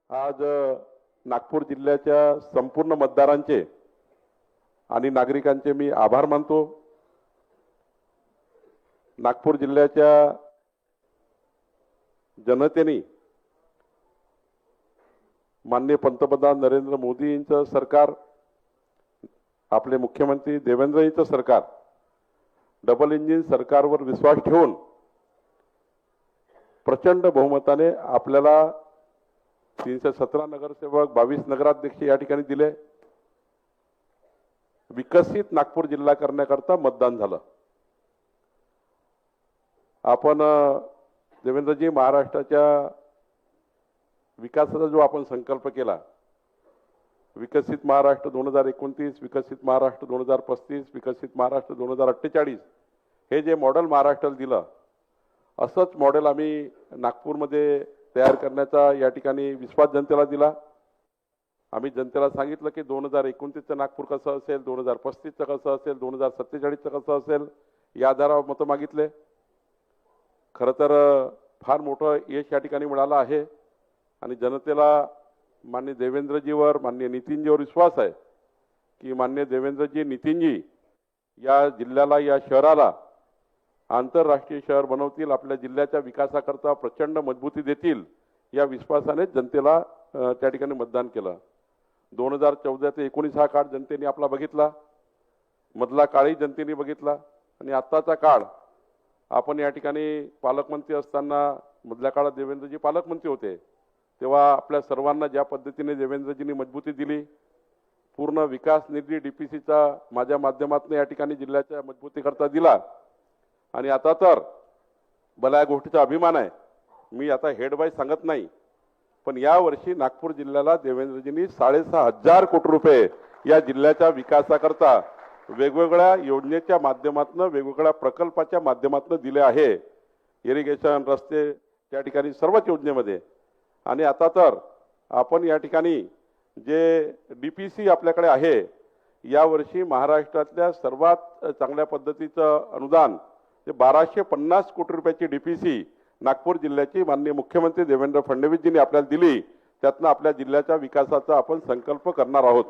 आज नागपूर जिल्ह्याच्या संपूर्ण मतदारांचे आणि नागरिकांचे मी आभार मानतो। नागपूर जिल्ह्याच्या जनतेने माननीय पंतप्रधान नरेंद्र मोदी यांचं सरकार, आपले मुख्यमंत्री देवेंद्रजींचं सरकार, डबल इंजिन सरकारवर विश्वास ठेवून प्रचंड बहुमताने आपल्याला 317 नगरसेवक, 22 नगराध्यक्ष या ठिकाणी दिले। विकसित नागपूर जिल्हा करण्याकरता मतदान झालं। आपण देवेंद्रजी महाराष्ट्राच्या विकासाचा जो आपण संकल्प केला, विकसित महाराष्ट्र 2029, विकसित महाराष्ट्र 2035, विकसित महाराष्ट्र 2048 हे जे मॉडेल महाराष्ट्राला दिलं, असंच मॉडेल आम्ही नागपूरमध्ये तयार करण्याचा या ठिकाणी विश्वास जनतेला दिला। आम्ही जनतेला सांगितलं की 2029चं नागपूर कसं असेल, 2035चं कसं असेल, 2047चं कसं असेल, या आधारावर मतं मागितले। खरं तर फार मोठं यश या ठिकाणी मिळालं आहे आणि जनतेला माननीय देवेंद्रजीवर, माननीय नितीनजीवर विश्वास आहे की माननीय देवेंद्रजी, नितीनजी या जिल्ह्याला, या शहराला आंतरराष्ट्रीय शहर बनवतील, आपल्या जिल्ह्याच्या विकासाकरता प्रचंड मजबूती देतील, या विश्वासाने जनतेला त्या ठिकाणी मतदान केलं। 2014 ते 19 हा काळ जनतेने आपला बघितला, मधला काळही जनतेने बघितला आणि आत्ताचा काळ आपण या ठिकाणी पालकमंत्री असताना मधल्या काळात देवेंद्रजी पालकमंत्री होते, तेव्हा आपल्या सर्वांना ज्या पद्धतीने देवेंद्रजींनी मजबूती दिली, पूर्ण विकास निधी डीपीसीचा माझ्या माध्यमातून या ठिकाणी जिल्ह्याच्या मजबूतीकरता दिला आणि आता तर मला या गोष्टीचा अभिमान आहे। मी आता हेड बाय सांगत नाही, पण या वर्षी नागपूर जिल्ह्याला देवेंद्रजींनी 6,500 कोटी रुपये या जिल्ह्याच्या विकासाकरता वेगवेगळ्या योजनेच्या माध्यमातून, वेगवेगळ्या प्रकल्पाच्या माध्यमातून दिले आहे। इरिगेशन, रस्ते त्या ठिकाणी सर्वच योजनेमध्ये। आणि आता तर आपण या ठिकाणी जे डीपीसी आपल्याकडे आहे, या वर्षी महाराष्ट्रातल्या सर्वात चांगल्या पद्धतीचं अनुदान, जे 1250 कोटी रुपयाची डीपीसी नागपूर जिल्ह्याची माननीय मुख्यमंत्री देवेंद्र फडणवीसजींनी आपल्याला दिली, त्यातनं आपल्या जिल्ह्याच्या विकासाचा आपण संकल्प करणार आहोत।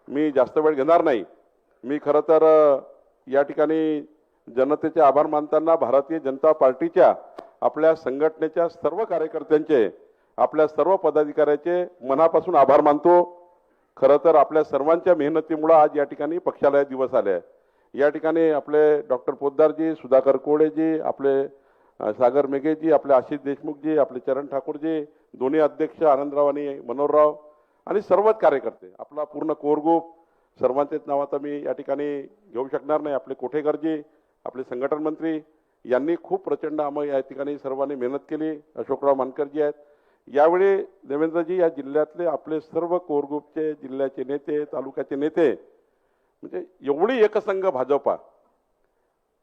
मी जास्त वेळ घेणार नाही। मी खरं तर या ठिकाणी जनतेचे आभार मानताना भारतीय जनता पार्टीच्या, आपल्या संघटनेच्या सर्व कार्यकर्त्यांचे, आपल्या सर्व पदाधिकाऱ्यांचे मनापासून आभार मानतो। खरं तर आपल्या सर्वांच्या मेहनतीमुळे आज या ठिकाणी पक्षाला दिवस आले। या ठिकाणी आपले डॉक्टर पोद्दारजी, सुधाकर कोळेजी, आपले सागर मेघेजी, आपले आशिष देशमुखजी, आपले चरण ठाकूरजी, दोन्ही अध्यक्ष आनंदराव आणि मनोहरराव आणि सर्वच कार्यकर्ते, आपला पूर्ण कोर ग्रुप, सर्वांचेच नाव आता मी या ठिकाणी घेऊ शकणार नाही। आपले कोठेकरजी, आपले संघटन मंत्री यांनी खूप प्रचंड आम्ही या ठिकाणी सर्वांनी मेहनत केली। अशोकराव मानकरजी आहेत। यावेळी देवेंद्रजी या जिल्ह्यातले आपले सर्व कोर ग्रुपचे, जिल्ह्याचे नेते, तालुक्याचे नेते, म्हणजे एवढी एकसंघ भाजपा,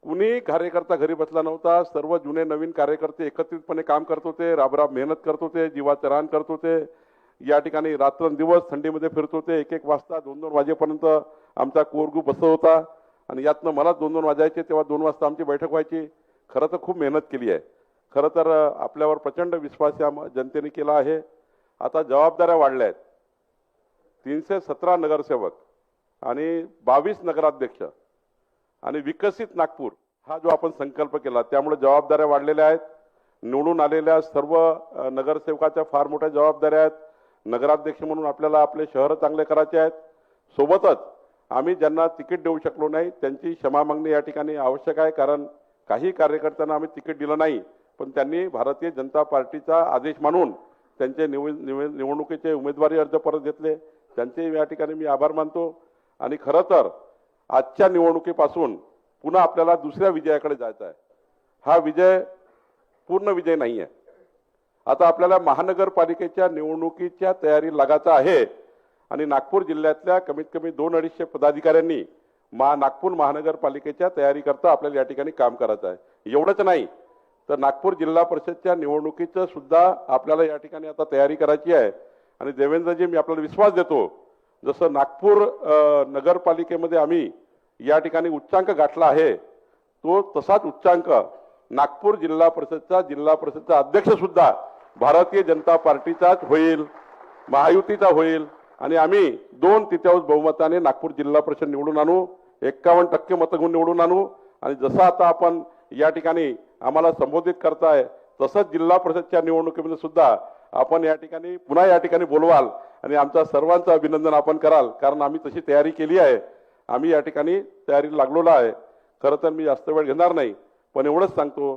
कुणी कार्यकर्ता घरी बसला नव्हता। सर्व जुने नवीन कार्यकर्ते एकत्रितपणे काम करत होते, राबराब मेहनत करत होते, जीवाचं रान करत होते। या ठिकाणी रात्रंदिवस थंडीमध्ये फिरत होते। 1-1 वाजता, 2-2 वाजेपर्यंत आमचा कोर ग्रुप बसत होता आणि यातनं मला 2-2 वाजायचे, तेव्हा 2 वाजता आमची बैठक व्हायची। खरं तर खूप मेहनत केली आहे। खरं तर आपल्यावर प्रचंड विश्वास या जनतेने केला आहे। आता जबाबदाऱ्या वाढल्या आहेत। 317 नगरसेवक आणि 22 नगराध्यक्ष आणि विकसित नागपूर हा जो आपण संकल्प केला, त्यामुळे जबाबदाऱ्या वाढलेल्या आहेत। निवडून आलेल्या सर्व नगरसेवकाच्या फार मोठ्या जबाबदाऱ्या आहेत। नगराध्यक्ष म्हणून आपल्याला आपले शहर चांगले करायचे आहेत। सोबतच आम्ही ज्यांना तिकीट देऊ शकलो नाही त्यांची क्षमा मागणी या ठिकाणी आवश्यक आहे, कारण काही कार्यकर्त्यांना आम्ही तिकीट दिलं नाही, पण त्यांनी भारतीय जनता पार्टीचा आदेश मानून त्यांचे निवडणुकीचे उमेदवारी अर्ज परत घेतले। त्यांचे या ठिकाणी मी आभार मानतो। आणि खरं तर आजच्या निवडणुकीपासून पुन्हा आपल्याला दुसऱ्या विजयाकडे जायचं आहे। हा विजय पूर्ण विजय नाही आहे। आता आपल्याला महानगरपालिकेच्या निवडणुकीच्या तयारी लागायचं आहे आणि नागपूर जिल्ह्यातल्या कमीत कमी 200-250 पदाधिकाऱ्यांनी नागपूर महानगरपालिकेच्या तयारी करता आपल्याला या ठिकाणी काम करायचं आहे। एवढंच नाही तर नागपूर जिल्हा परिषदच्या निवडणुकीचं सुद्धा आपल्याला या ठिकाणी आता तयारी करायची आहे। आणि देवेंद्रजी, मी आपल्याला विश्वास देतो, जसं नागपूर नगरपालिकेमध्ये आम्ही या ठिकाणी उच्चांक गाठला आहे, तो तसाच उच्चांक नागपूर जिल्हा परिषदचा अध्यक्ष सुद्धा भारतीय जनता पार्टीचाच होईल। महायुतीचा होईल आणि आम्ही 2/3 बहुमताने नागपूर जिल्हा परिषद निवडून आणू, 51% मतं घेऊन निवडून आणू. आणि जसं आता आपण या ठिकाणी आम्हाला संबोधित करताय तसंच जिल्हा परिषदच्या निवडणुकीमध्ये सुद्धा आपण या ठिकाणी पुन्हा या ठिकाणी बोलवाल आणि आमचा सर्वांचं अभिनंदन आपण कराल, कारण आम्ही तशी तयारी केली आहे. आम्ही या ठिकाणी तयारीला लागलेलो आहे. खरं तर मी जास्त वेळ घेणार नाही, पण एवढंच सांगतो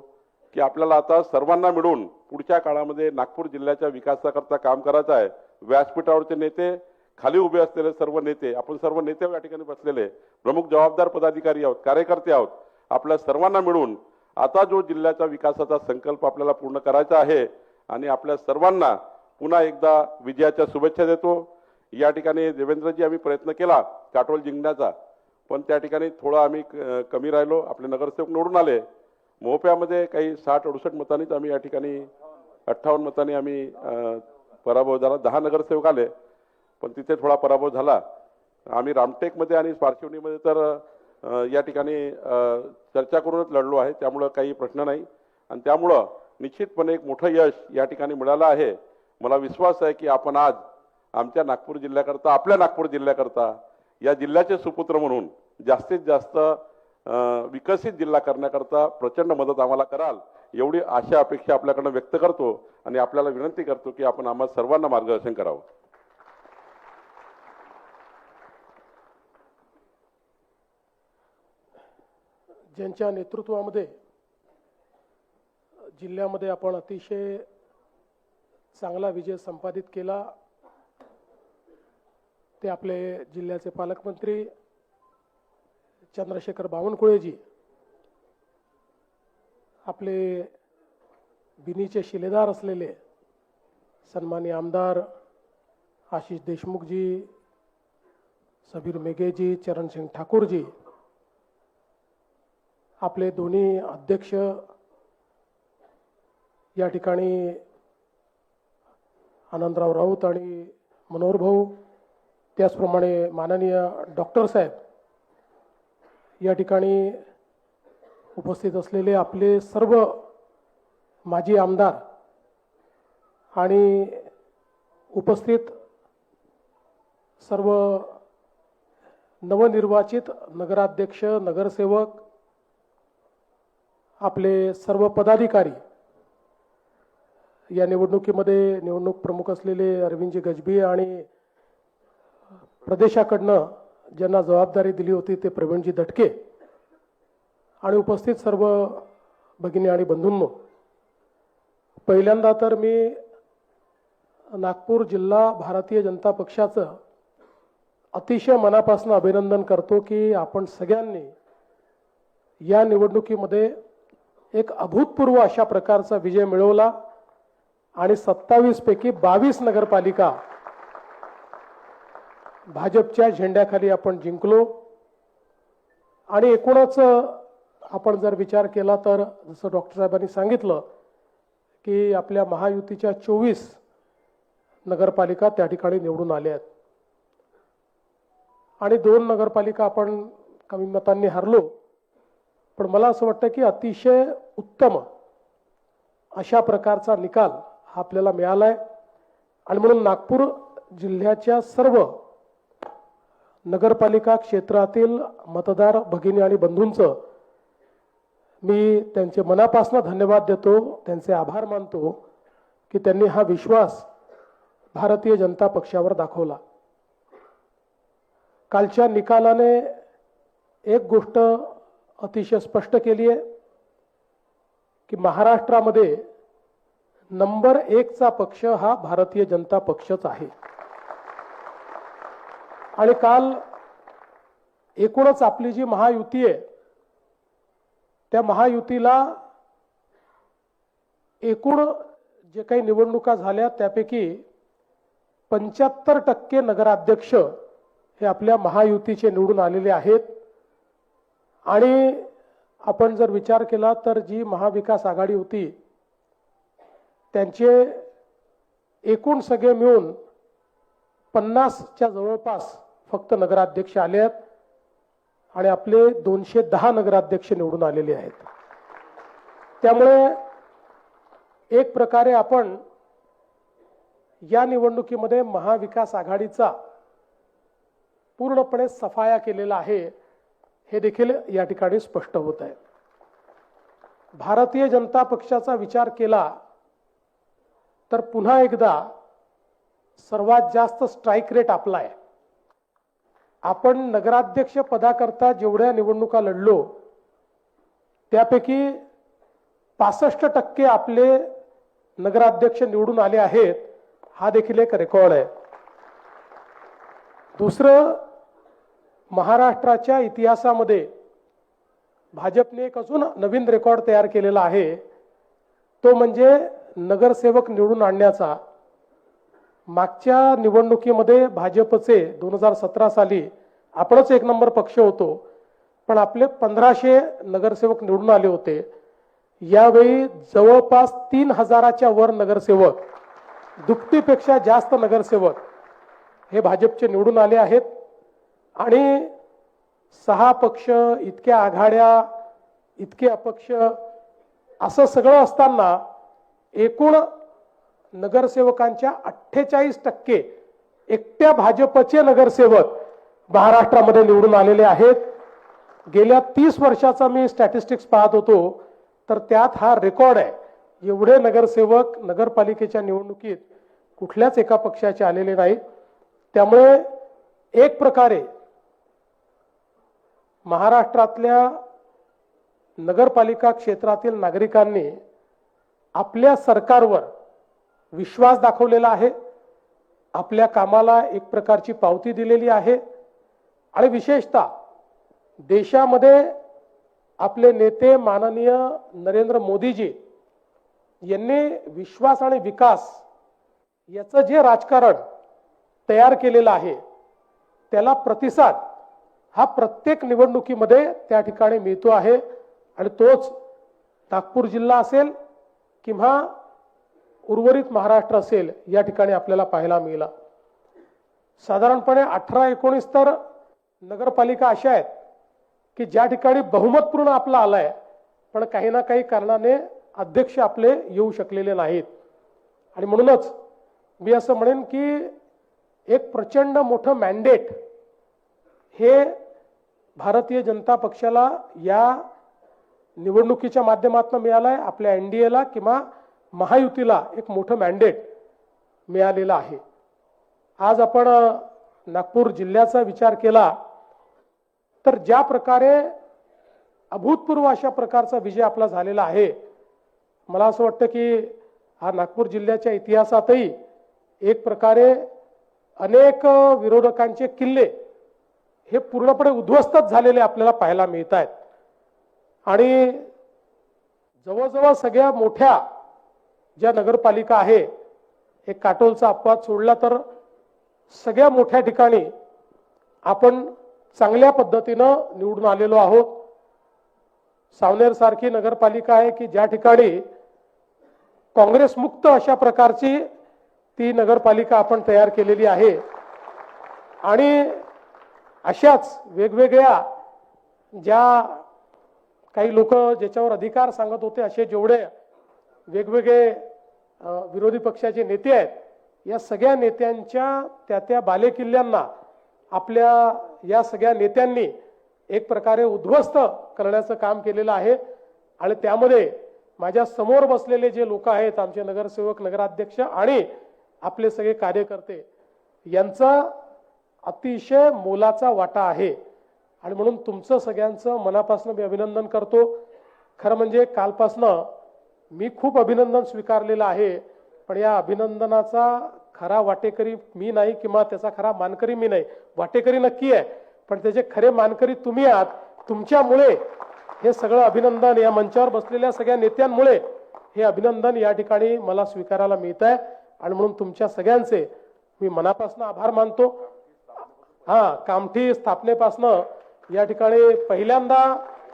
की आपल्याला आता सर्वांना मिळून पुढच्या काळामध्ये नागपूर जिल्ह्याच्या विकासाकरता काम करायचं आहे. व्यासपीठावरचे नेते, खाली उभे असलेले सर्व नेते, आपण सर्व नेते या ठिकाणी बसलेले प्रमुख जबाबदार पदाधिकारी आहोत, कार्यकर्ते आहोत. आपल्या सर्वांना मिळून आता जो जिल्ह्याचा विकासाचा संकल्प आपल्याला पूर्ण करायचा आहे आणि आपल्या सर्वांना पुन्हा एकदा विजयाच्या शुभेच्छा देतो. या ठिकाणी देवेंद्रजी आम्ही प्रयत्न केला काटोल जिंकण्याचा, पण त्या ठिकाणी थोडं आम्ही कमी राहिलो. आपले नगरसेवक निवडून आले. मोहप्यामध्ये काही 60-68 मतांनीच आम्ही या ठिकाणी 58 मतांनी आम्ही पराभव झाला. 10 नगरसेवक आले, पण तिथे थोडा पराभव झाला. आम्ही रामटेकमध्ये आणि पारशिवनीमध्ये तर या ठिकाणी चर्चा करूनच लढलो आहे, त्यामुळं काही प्रश्न नाही. आणि त्यामुळं निश्चितपणे एक मोठं यश या ठिकाणी मिळालं आहे. मला विश्वास आहे की आपण आज आमच्या नागपूर जिल्ह्याकरता, आपल्या नागपूर जिल्ह्याकरता, या जिल्ह्याचे सुपुत्र म्हणून जास्तीत जास्त विकसित जिल्हा करण्याकरता प्रचंड मदत आम्हाला कराल, एवढी आशा अपेक्षा आपल्याकडनं व्यक्त करतो आणि आपल्याला विनंती करतो की आपण आम्हा सर्वांना मार्गदर्शन करावं. ज्यांच्या नेतृत्वामध्ये जिल्ह्यामध्ये आपण अतिशय चांगला विजय संपादित केला ते आपले जिल्ह्याचे पालकमंत्री चंद्रशेखर बावनकुळेजी, आपले बिनीचे शिलेदार असलेले सन्माननीय आमदार आशीष देशमुखजी, सबीर मेघेजी, चरणसिंग ठाकूरजी, आपले दोन्ही अध्यक्ष या ठिकाणी आनंदराव राऊत आणि मनोहर भाऊ, त्याचप्रमाणे माननीय डॉक्टर साहेब, या ठिकाणी उपस्थित असलेले आपले सर्व माजी आमदार आणि उपस्थित सर्व नवनिर्वाचित नगराध्यक्ष, नगरसेवक, आपले सर्व पदाधिकारी, या निवडणुकीमध्ये निवडणूक प्रमुख असलेले अरविंदजी गजबी आणि प्रदेशाकडनं ज्यांना जबाबदारी दिली होती ते प्रवीणजी दटके आणि उपस्थित सर्व भगिनी आणि बंधूंनो, पहिल्यांदा तर मी नागपूर जिल्हा भारतीय जनता पक्षाचं अतिशय मनापासून अभिनंदन करतो की आपण सगळ्यांनी या निवडणुकीमध्ये एक अभूतपूर्व अशा प्रकारचा विजय मिळवला आणि 27 पैकी 22 नगरपालिका भाजपच्या झेंड्याखाली आपण जिंकलो. आणि एकूणच आपण जर विचार केला तर जसं डॉक्टर साहेबांनी सांगितलं की आपल्या महायुतीच्या 24 नगरपालिका त्या ठिकाणी निवडून आल्या आहेत आणि 2 नगरपालिका आपण कमी मतांनी हरलो. पण मला असं वाटतं की अतिशय उत्तम अशा प्रकारचा निकाल हा आपल्याला मिळाला आहे आणि म्हणून नागपूर जिल्ह्याच्या सर्व नगरपालिका क्षेत्रातील मतदार भगिनी आणि बंधूंचं मी त्यांचे मनापासून धन्यवाद देतो, त्यांचे आभार मानतो की त्यांनी हा विश्वास भारतीय जनता पक्षावर दाखवला. कालच्या निकालाने एक गोष्ट अतिशय स्पष्ट केली आहे की महाराष्ट्रामध्ये नंबर 1 चा पक्ष हा भारतीय जनता पक्षच आहे. आणि काल एकूणच आपली जी महायुती आहे त्या महायुतीला एकूण जे काही निवडणुका झाल्या त्यापैकी 75% नगराध्यक्ष हे आपल्या महायुतीचे निवडून आलेले आहेत. आणि आपण जर विचार केला तर जी महाविकास आघाडी होती त्यांचे एकूण सगळे मिळून 50च्या जवळपास फक्त नगराध्यक्ष आले आहेत आणि आपले 210 नगराध्यक्ष निवडून आलेले आहेत. त्यामुळे एक प्रकारे आपण या निवडणुकीमध्ये महाविकास आघाडीचा पूर्णपणे सफाया केलेला आहे, हे देखील या ठिकाणी स्पष्ट होत आहे. भारतीय जनता पक्षाचा विचार केला तर पुन्हा एकदा सर्वात जास्त स्ट्राईक रेट आपला आहे. आपण नगराध्यक्ष पदाकरता जेवढ्या निवडणुका लढलो त्यापैकी 65% आपले नगराध्यक्ष निवडून आले आहेत. हा देखील एक रेकॉर्ड आहे. दुसरं, महाराष्ट्राच्या इतिहासामध्ये भाजपने एक अजून नवीन रेकॉर्ड तयार केलेला आहे, तो म्हणजे नगरसेवक निवडून आणण्याचा. मागच्या निवडणुकीमध्ये भाजपचे 2017 साली आपणच एक नंबर पक्ष होतो, पण आपले 1500 नगरसेवक निवडून आले होते. यावेळी जवळपास 3000च्या वर नगरसेवक, दुपटीपेक्षा जास्त नगरसेवक हे भाजपचे निवडून आले आहेत. आणि 6 पक्ष, इतक्या आघाड्या, इतके अपक्ष, असं सगळं असताना एकूण नगरसेवकांच्या 48% एकट्या भाजपचे नगरसेवक महाराष्ट्रामध्ये निवडून आलेले आहेत. गेल्या 30 वर्षाचा मी स्टॅटिस्टिक्स पाहत होतो, तर त्यात हा रेकॉर्ड आहे. एवढे नगरसेवक नगरपालिकेच्या निवडणुकीत कुठल्याच एका पक्षाचे आलेले नाहीत. त्यामुळे एक प्रकारे महाराष्ट्रातल्या नगरपालिका क्षेत्रातील नागरिकांनी आपल्या सरकारवर विश्वास दाखवलेला आहे, आपल्या कामाला एक प्रकारची पावती दिलेली आहे. आणि विशेषतः देशामध्ये आपले नेते माननीय नरेंद्र मोदीजी यांनी विश्वास आणि विकास याचं जे राजकारण तयार केलेलं आहे, त्याला प्रतिसाद हा प्रत्येक निवडणुकीमध्ये त्या ठिकाणी मिळतो आहे. आणि तोच नागपूर जिल्हा असेल किंवा उर्वरित महाराष्ट्र असेल, या ठिकाणी आपल्याला पाहायला मिळाला. साधारणपणे 18-19 तर नगरपालिका अशा आहेत की ज्या ठिकाणी बहुमतपूर्ण आपला आलाय, पण काही ना काही कारणाने अध्यक्ष आपले येऊ शकलेले नाहीत. आणि म्हणूनच मी असं म्हणेन की एक प्रचंड मोठं मॅन्डेट हे भारतीय जनता पक्षाला या निवडणुकीच्या माध्यमातून मिळालंय. आपल्या एनडीएला किंवा महायुतीला एक मोठं मॅन्डेट मिळालेलं आहे. आज आपण नागपूर जिल्ह्याचा विचार केला तर ज्या प्रकारे अभूतपूर्व अशा प्रकारचा विजय आपला झालेला आहे, मला असं वाटतं की हा नागपूर जिल्ह्याच्या इतिहासातही एक प्रकारे अनेक विरोधकांचे किल्ले हे पूर्णपणे उद्ध्वस्तच झालेले आपल्याला पाहायला मिळत आहेत. आणि जवळजवळ सगळ्या मोठ्या ज्या नगरपालिका आहे, एक काटोलचा अपवाद सोडला तर सगळ्या मोठ्या ठिकाणी आपण चांगल्या पद्धतीनं निवडून आलेलो आहोत. सावनेर सारखी नगरपालिका आहे की ज्या ठिकाणी काँग्रेस मुक्त अशा प्रकारची ती नगरपालिका आपण तयार केलेली आहे. आणि अशाच वेगवेगळ्या ज्या काही लोक ज्याच्यावर अधिकार सांगत होते, असे जेवढे वेगवेगळे विरोधी पक्षाचे नेते आहेत, या सगळ्या नेत्यांच्या त्या बालेकिल्ल्यांना आपल्या या सगळ्या नेत्यांनी एक प्रकारे उद्ध्वस्त करण्याचं काम केलेलं आहे. आणि त्यामध्ये माझ्या समोर बसलेले जे लोक आहेत, आमचे नगरसेवक, नगराध्यक्ष आणि आपले सगळे कार्यकर्ते, यांचा अतिशय मोलाचा वाटा आहे. आणि म्हणून तुमचं सगळ्यांचं मनापासून मी अभिनंदन करतो. खरं म्हणजे कालपासनं मी खूप अभिनंदन स्वीकारलेलं आहे, पण या अभिनंदनाचा खरा वाटेकरी मी नाही किंवा त्याचा खरा मानकरी मी नाही. वाटेकरी नक्की आहे, पण त्याचे खरे मानकरी तुम्ही आहात. तुमच्यामुळे हे सगळं अभिनंदन, या मंचावर बसलेल्या सगळ्या नेत्यांमुळे हे अभिनंदन या ठिकाणी मला स्वीकारायला मिळत आहे. आणि म्हणून तुमच्या सगळ्यांचे मी मनापासून आभार मानतो. कामठी स्थापनेपासनं या ठिकाणी पहिल्यांदा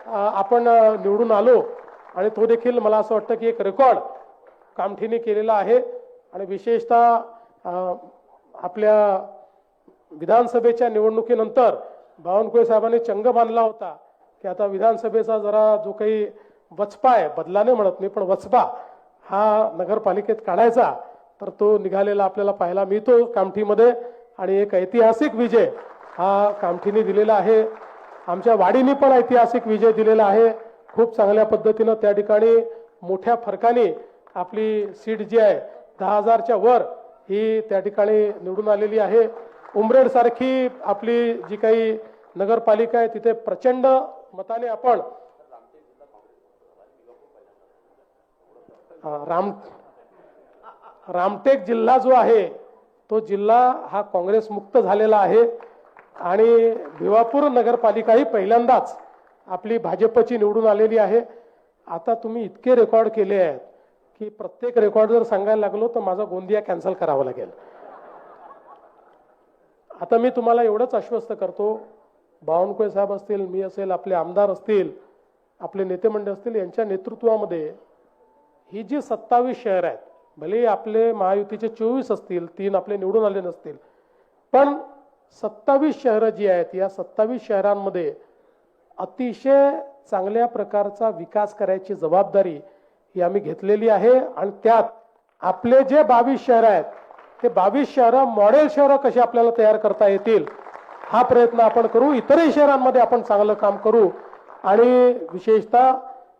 आपण निवडून आलो, आणि तो देखील मला असं वाटतं की एक रेकॉर्ड कामठीने केलेला आहे. आणि विशेषतः आपल्या विधानसभेच्या निवडणुकीनंतर बावनकुळे साहेबांनी चंग बांधला होता की आता विधानसभेचा जरा जो काही वचपा आहे, बदला नाही म्हणत मी, पण वचपा हा नगरपालिकेत काढायचा. तर तो निघालेला आपल्याला पाहायला मिळतो कामठीमध्ये आणि एक ऐतिहासिक विजय हा कामठीने दिलेला आहे. आमच्या वाडीने पण ऐतिहासिक विजय दिलेला आहे. खूप चांगल्या पद्धतीनं त्या ठिकाणी मोठ्या फरकाने आपली सीट जी आहे 10,000च्या वर ही त्या ठिकाणी निवडून आलेली आहे. उमरेड सारखी आपली जी काही नगरपालिका आहे तिथे प्रचंड मताने आपण रामटेक जिल्हा जो आहे तो जिल्हा हा काँग्रेस मुक्त झालेला आहे आणि भिवापूर नगरपालिका ही पहिल्यांदाच आपली भाजपची निवडून आलेली आहे. आता तुम्ही इतके रेकॉर्ड केले आहेत की प्रत्येक रेकॉर्ड जर सांगायला लागलो तर माझा गोंदिया कॅन्सल करावा लागेल. आता मी तुम्हाला एवढंच आश्वस्त करतो, बावनकुळे साहेब असतील, मी असेल, आपले आमदार असतील, आपले नेते मंडळ असतील, यांच्या नेतृत्वामध्ये ही जी 27 शहर आहेत, भले आपले महायुतीचे 24 असतील, 3 आपले निवडून आले नसतील, पण 27 शहरं जी आहेत या 27 शहरांमध्ये अतिशय चांगल्या प्रकारचा विकास करायची जबाबदारी ही आम्ही घेतलेली आहे. आणि त्यात आपले जे 22 शहर आहेत ते 22 शहरं मॉडेल शहरं कशी आपल्याला तयार करता येतील हा प्रयत्न आपण करू. इतरही शहरांमध्ये आपण चांगलं काम करू. आणि विशेषतः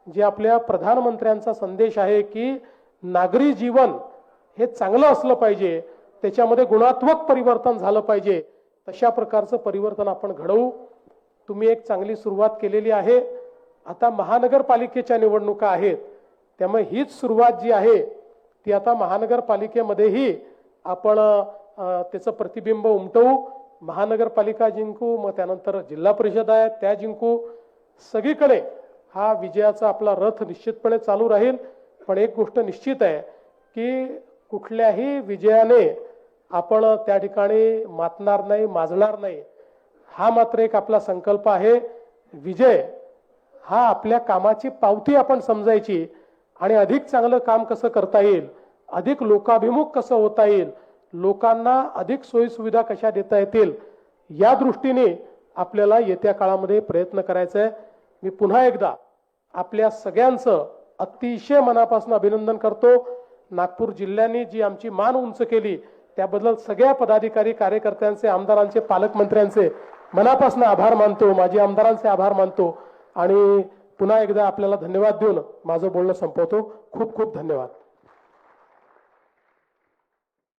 जे आपल्या प्रधानमंत्र्यांचा संदेश आहे की नागरी जीवन हे चांगलं असलं पाहिजे, त्याच्यामध्ये गुणात्मक परिवर्तन झालं पाहिजे, तशा प्रकारचं परिवर्तन आपण घडवू. तुम्ही एक चांगली सुरुवात केलेली आहे. आता महानगरपालिकेच्या निवडणुका आहेत, त्यामुळे हीच सुरुवात जी आहे ती आता महानगरपालिकेमध्येही आपण त्याचं प्रतिबिंब उमटवू. महानगरपालिका जिंकू, मग त्यानंतर जिल्हा परिषद आहे त्या जिंकू. सगळीकडे हा विजयाचा आपला रथ निश्चितपणे चालू राहील. पण एक गोष्ट निश्चित आहे की कुठल्याही विजयाने आपण त्या ठिकाणी मातणार नाही, माजणार नाही, हा मात्र एक आपला संकल्प आहे. विजय हा आपल्या कामाची पावती आपण समजायची आणि अधिक चांगलं काम कसं करता येईल, अधिक लोकाभिमुख कसं होता येईल, लोकांना अधिक सोयीसुविधा कशा देता येतील, या दृष्टीने आपल्याला येत्या काळामध्ये प्रयत्न करायचा आहे. मी पुन्हा एकदा आपल्या सगळ्यांचं अतिशय मनापासून अभिनंदन करतो. नागपूर जिल्ह्याने जी आमची मान उंच केली त्याबद्दल सगळ्या पदाधिकारी, कार्यकर्त्यांचे, आमदारांचे, पालकमंत्र्यांचे मनापासून आभार मानतो, माजी आमदारांचे आभार मानतो आणि पुन्हा एकदा आपल्याला धन्यवाद देऊन माझं बोलणं संपवतो. खूप खूप धन्यवाद.